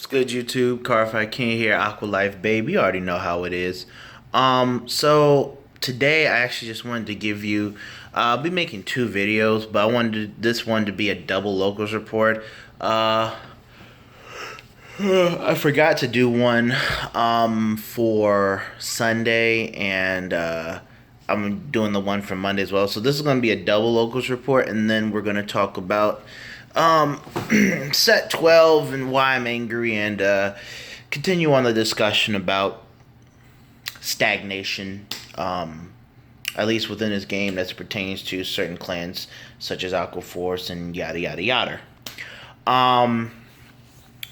What's good, YouTube? Cardfight King here, AQUA Life Baby. You already know how it is. So today I actually just wanted to give you, I'll be making two videos, but I wanted this one to be a double locals report. I forgot to do one, for Sunday, and, I'm doing the one for Monday as well. So this is going to be a double locals report, and then we're going to talk about set 12 and why I'm angry, and continue on the discussion about stagnation, at least within this game that pertains to certain clans such as Aqua Force and yada yada yada.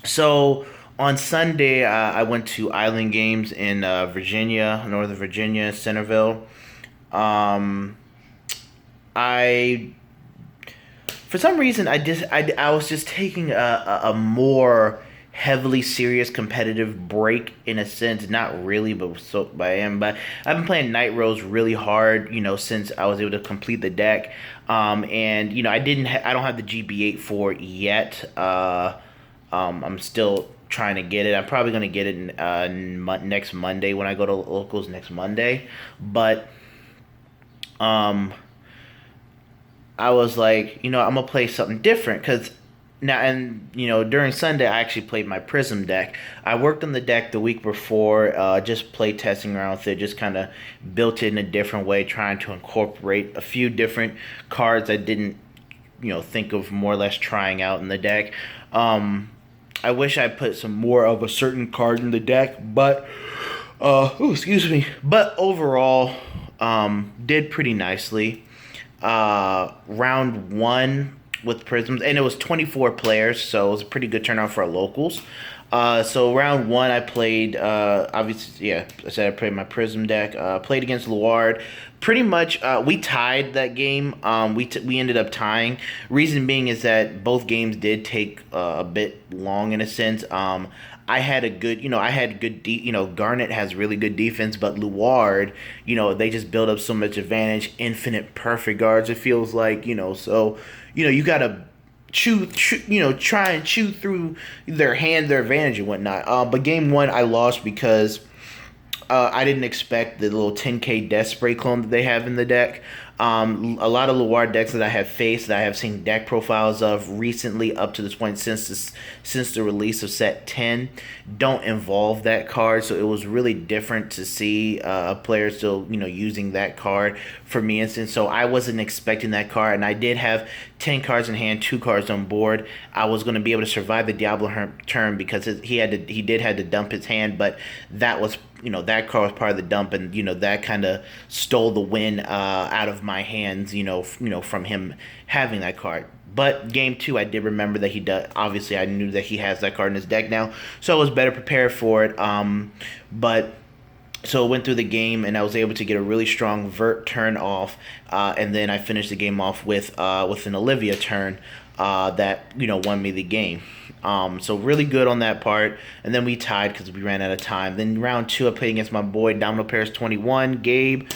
So on Sunday, I went to Island Games in Virginia, Northern Virginia, Centerville. I For some reason I was just taking a more heavily serious competitive break, in a sense. Not really, but I am. But I've been playing Night Rose really hard, since I was able to complete the deck. And I don't have the GB8 for it yet. I'm still trying to get it. I'm probably gonna get it next Monday when I go to locals next Monday. But I was like, I'm gonna play something different, because now, and during Sunday I actually played my prism deck. I worked on the deck the week before, just play testing around with it, just kind of built it in a different way, trying to incorporate a few different cards I didn't think of more or less trying out in the deck. I wish I put some more of a certain card in the deck, but excuse me. But overall, did pretty nicely. Round one with prisms, and it was 24 players, so it was a pretty good turnout for our locals. So round one I played, obviously, yeah, I said I played my prism deck, played against Luard. Pretty much, we tied that game. We ended up tying. Reason being is that both games did take a bit long, in a sense. I had a good, Garnet has really good defense, but Luard, they just build up so much advantage, infinite perfect guards, it feels like, so, you gotta try and chew through their hand, their advantage and whatnot. But game one, I lost because I didn't expect the little 10k Death Spray clone that they have in the deck. A lot of Luard decks that I have faced, that I have seen deck profiles of recently up to this point, since the release of set 10, don't involve that card. So it was really different to see a player still using that card, for me instance. So I wasn't expecting that card, and I did have 10 cards in hand, 2 cards on board. I was going to be able to survive the Diablo turn, because he did have to dump his hand, but that was that card was part of the dump, and that kind of stole the win out of my hands, from him having that card. But game two, I did remember that he does. Obviously, I knew that he has that card in his deck now, so I was better prepared for it. But so I went through the game, and I was able to get a really strong vert turn off, and then I finished the game off with an Olivia turn that won me the game. So really good on that part. And then we tied because we ran out of time. Then round two, I played against my boy Domino Paris 21, Gabe.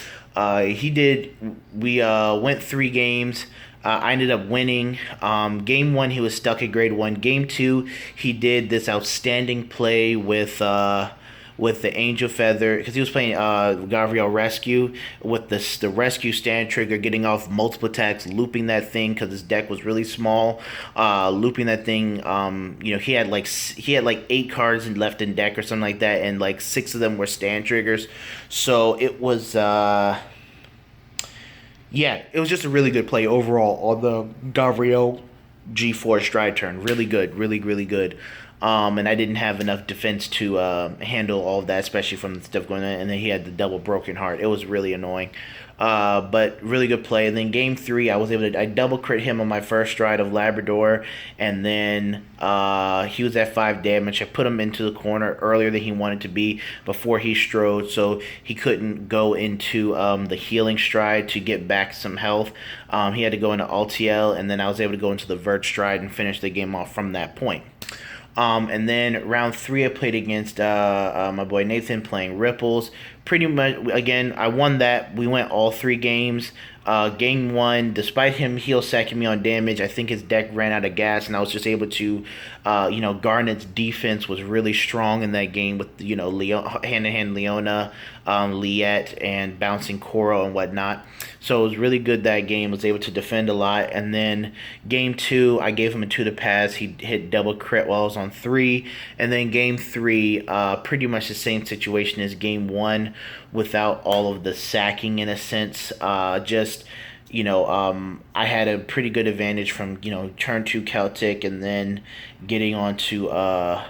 We went 3 games. I ended up winning. Game one, he was stuck at grade 1. Game two, he did this outstanding play with the Angel Feather, because he was playing Gabriel Rescue with the Rescue stand trigger, getting off multiple attacks, looping that thing because his deck was really small. Looping that thing, he had like 8 cards left in deck or something like that, and like 6 of them were stand triggers. So it was it was just a really good play overall on the Gabriel G4 stride turn. Really good, really, really good. And I didn't have enough defense to handle all of that, especially from the stuff going on. And then he had the double broken heart. It was really annoying. But really good play. And then game 3, I double crit him on my first stride of Labrador, and then he was at 5 damage. I put him into the corner earlier than he wanted to be before he strode, so he couldn't go into the healing stride to get back some health. He had to go into LTL, and then I was able to go into the vert stride and finish the game off from that point. And then round three, I played against my boy Nathan playing Ripples. Pretty much, again, I won that. We went all three games. Game one, despite him heel sacking me on damage, I think his deck ran out of gas, and I was just able to, Garnet's defense was really strong in that game with, hand-to-hand Leona, Liette, and bouncing Koro and whatnot. So it was really good that game, was able to defend a lot. And then game two, I gave him a 2 to pass. He hit double crit while I was on 3. And then game three, pretty much the same situation as game one without all of the sacking in a sense. I had a pretty good advantage from, turn 2 Celtic and then getting onto, I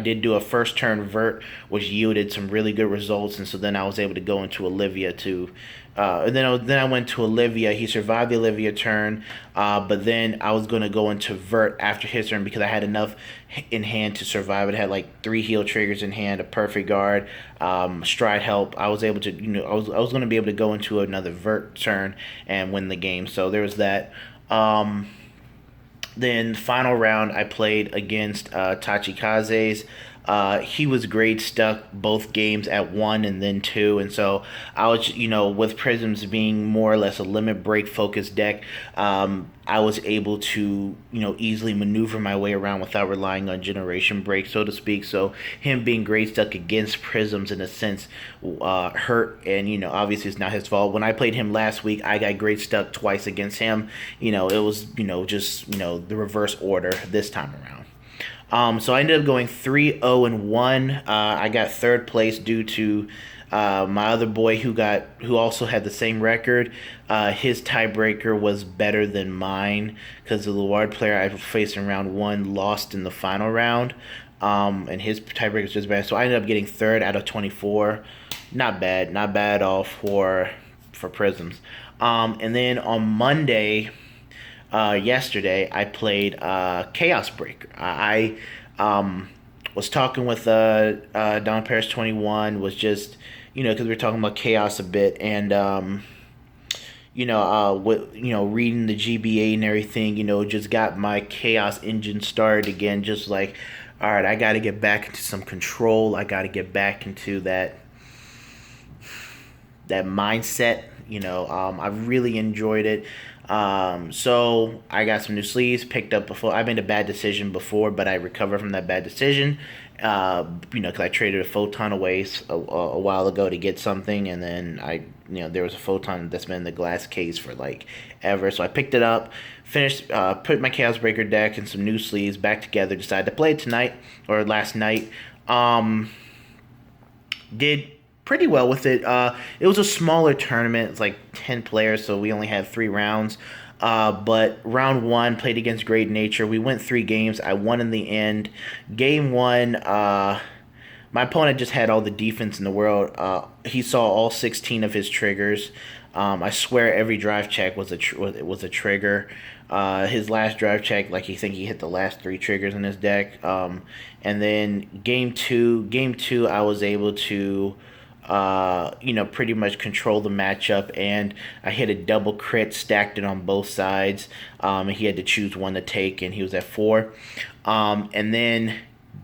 did do a first turn vert, which yielded some really good results. And so then I was able to go into Olivia to, and then I went to Olivia. He survived the Olivia turn, but then I was going to go into vert after his turn because I had enough in hand to survive. It had like 3 heal triggers in hand, a perfect guard, stride help. I was able to, I was going to be able to go into another vert turn and win the game. So there was that. Then final round, I played against Tachikaze's. He was great, stuck both games at 1 and then 2. And so I was, with Prisms being more or less a limit break focused deck, I was able to, easily maneuver my way around without relying on generation break, so to speak. So him being great stuck against Prisms in a sense hurt. And, obviously it's not his fault. When I played him last week, I got great stuck twice against him. It was, just, the reverse order this time around. So I ended up going 3-0-1. I got third place due to my other boy who also had the same record. His tiebreaker was better than mine because the Luard player I faced in round 1 lost in the final round. And his tiebreaker was just bad. So I ended up getting third out of 24. Not bad at all for Prisms. And then on Monday, yesterday, I played Chaos Breaker. I was talking with Don Paris 21, was just, because we were talking about Chaos a bit, and reading the GBA and everything, just got my Chaos engine started again. Just like, all right, I got to get back into some control. I got to get back into that mindset. I really enjoyed it. So I got some new sleeves picked up before. I made a bad decision before, but I recovered from that bad decision. Because I traded a photon away a while ago to get something, and then there was a photon that's been in the glass case for like ever. So I picked it up, finished, put my Chaos Breaker deck and some new sleeves back together. Decided to play it tonight or last night. Did pretty well with it. It was a smaller tournament. It's like 10 players, so we only had 3 rounds. But round 1, played against Great Nature. We went 3 games. I won in the end. Game 1, my opponent just had all the defense in the world. He saw all 16 of his triggers. I swear every drive check was a trigger. His last drive check, like he hit the last 3 triggers in his deck. And then game two, I was able to pretty much control the matchup, and I hit a double crit, stacked it on both sides, and he had to choose one to take, and he was at 4. And then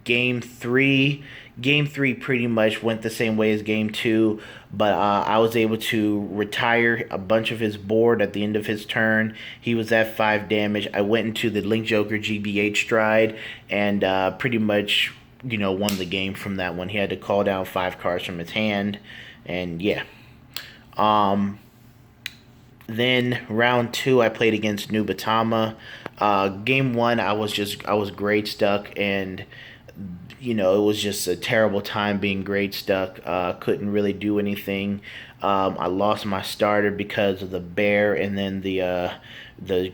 game three pretty much went the same way as game 2, but I was able to retire a bunch of his board at the end of his turn. He was at 5 damage. I went into the Link Joker GBH stride and pretty much won the game from that one. He had to call down 5 cards from his hand, and yeah. Then round 2, I played against Nubatama. Game 1, I was grade stuck, and it was just a terrible time being grade stuck. Couldn't really do anything. I lost my starter because of the bear, and then the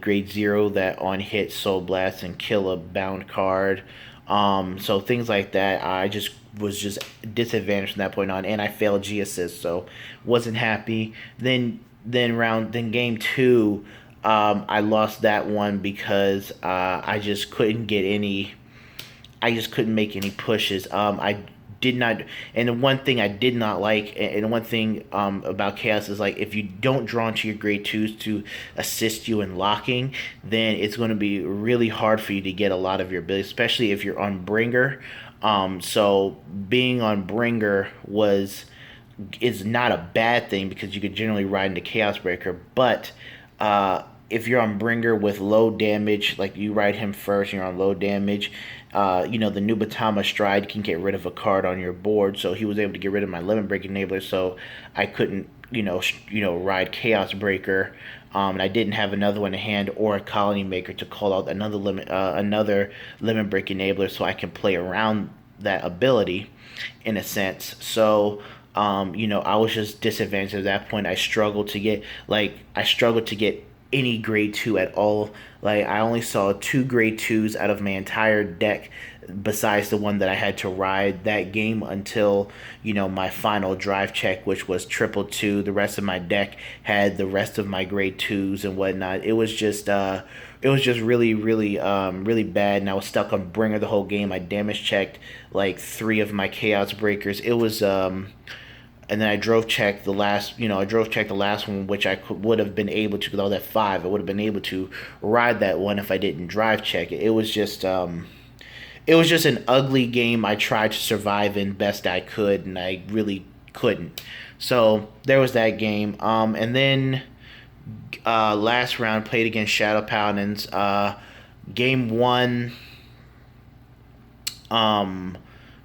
grade 0 that on hit Soul Blast and kill a bound card. So things like that, I was disadvantaged from that point on, and I failed G assist, so wasn't happy. Then game 2, I lost that one because I just couldn't make any pushes. I did not, and the one thing I did not like, and one thing about Chaos is like if you don't draw into your grade twos to assist you in locking, then it's going to be really hard for you to get a lot of your abilities, especially if you're on Bringer. So being on Bringer is not a bad thing because you could generally ride into Chaos Breaker, but if you're on Bringer with low damage, like you ride him first and you're on low damage, the Nubatama Stride can get rid of a card on your board, so he was able to get rid of my Limit Break Enabler, so I couldn't, ride Chaos Breaker, and I didn't have another one in hand or a Colony Maker to call out another Limit Break Enabler, so I can play around that ability, in a sense. So, I was just disadvantaged at that point. I struggled to get any grade 2 at all. Like, I only saw 2 grade 2s out of my entire deck besides the one that I had to ride that game until, my final drive check, which was triple 2. The rest of my deck had the rest of my grade 2s and whatnot. It was just really, really, really bad, and I was stuck on Bringer the whole game. I damage checked like 3 of my Chaos Breakers. It was and then I drove checked the last one, which I would have been able to, because I was at 5. I would have been able to ride that one if I didn't drive check it. It was just an ugly game. I tried to survive in best I could, and I really couldn't. So there was that game. And then last round played against Shadow Paladins. Game 1.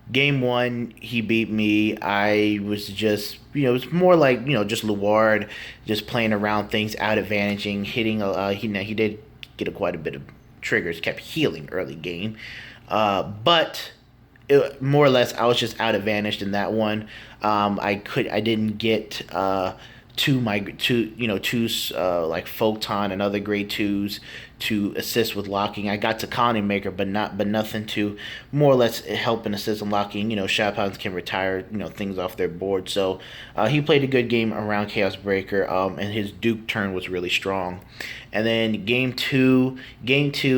Game 1, he beat me. I was just, it was more like, just Luard, just playing around things, out advantaging, hitting. He did get quite a bit of triggers, kept healing early game, but more or less I was just out advantaged in that one. I didn't get two like Photon and other grade 2s to assist with locking. I got to Colony Maker, but nothing to more or less help and assist in locking. Shadow Paladins can retire things off their board. So he played a good game around Chaos Breaker, and his Duke turn was really strong. And then game two,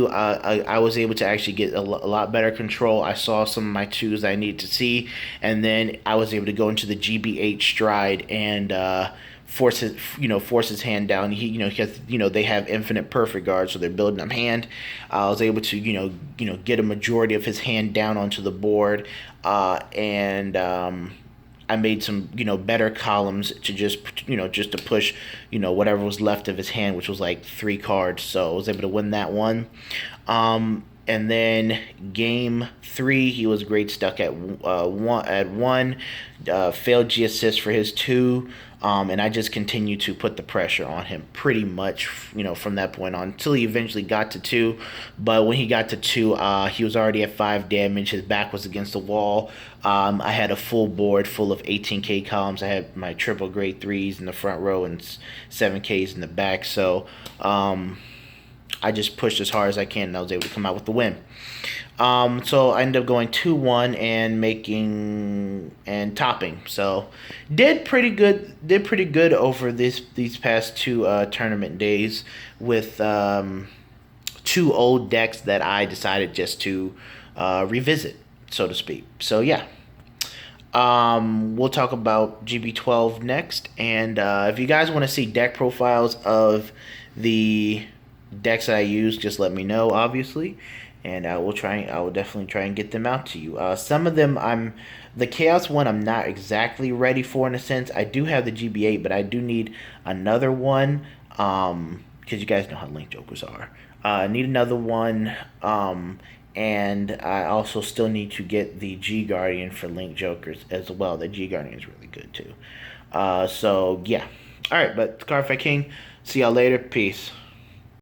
I was able to actually get a lot better control. I saw some of my 2s I needed to see, and then I was able to go into the GB8 Stride and force his hand down. He they have infinite perfect guard, so they're building up hand. I was able to get a majority of his hand down onto the board, and I made some better columns to just to push whatever was left of his hand, which was like 3 cards. So I was able to win that one. And then game 3, he was great stuck at one. Failed G assist for his 2. And I just continued to put the pressure on him pretty much, from that point on until he eventually got to 2. But when he got to 2, he was already at 5 damage. His back was against the wall. I had a full board full of 18k columns. I had my triple grade 3s in the front row and 7ks in the back. So I just pushed as hard as I can, and I was able to come out with the win. So I ended up going 2-1 and topping. So did pretty good over these past 2 tournament days with 2 old decks that I decided just to revisit, so to speak. So yeah. We'll talk about GB12 next, and if you guys want to see deck profiles of the decks that I use, just let me know, obviously, and I will definitely try and get them out to you. Some of them the Chaos one I'm not exactly ready for, in a sense. I do have the GB8, but I do need another one, because you guys know how Link Jokers are. I need another one, and I also still need to get the G Guardian for Link Jokers as well. The G Guardian is really good too. So yeah. Alright, but Cardfight King, see y'all later. Peace.